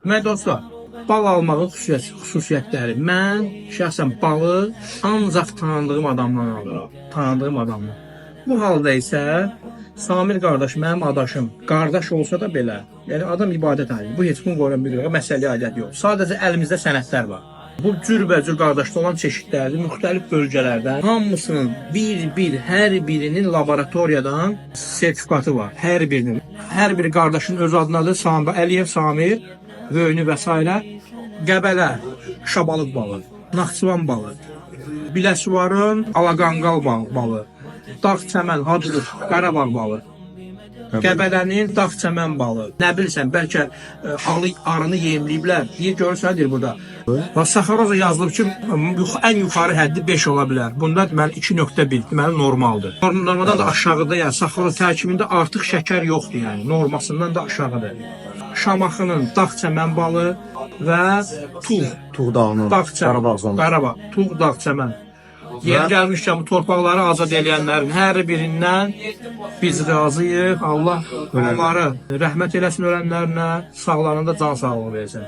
Demək dostlar, bal almağın xüsusiyyətləri. Mən şəxsən balı ancaq tanıdığım adamdan alıram. Tanıdığım adamdan. Bu halda isə Samir qardaş mənim adaşım. Qardaş olsa da belə, yəni adam ibadət edir. Bu heç bunu qoyulan bir məsələyə aidət yox. Sadəcə əlimizdə sənədlər var. Bu cürbəcür qardaşda olan çeşidlərdir, müxtəlif bölgələrdən. Hamısının bir, hər birinin laboratoriyadan sertifikatı var. Hər birinin. Hər biri qardaşın öz adınadır. Samir, Əliyev Samir, Vöyünü və s. Qəbələ, Şabalıq balı, Naxçıvan balı, Biləsuvarın Alaqanqal balı, Dağ Çəmən, Hacılıq, Qarabağ balı, Qəbələnin Dağ Çəmən balı. Nə bilirsən, bəlkə arını yemləyiblər. Deyir, görürsən, deyir burada. Saxaroza yazılıb ki, ən yuxarı həddi 5 ola bilər. Bunda mən 2.1, deməli normaldır. Normaldan da aşağıda, yəni saxaroz tərkibində artıq şəkər yoxdur, yəni normasından da aşağıdır. Şamaxının Dağ Çəmən balı və Tuğ dağının, Qarabağ, Tuğ Dağ Çəmən. Yer gəlmişkən bu torpaqları azad edənlərin hər birindən biz razıyıq. Allah onları rəhmət eləsin ölənlərinə, sağlarında can sağlığı versin.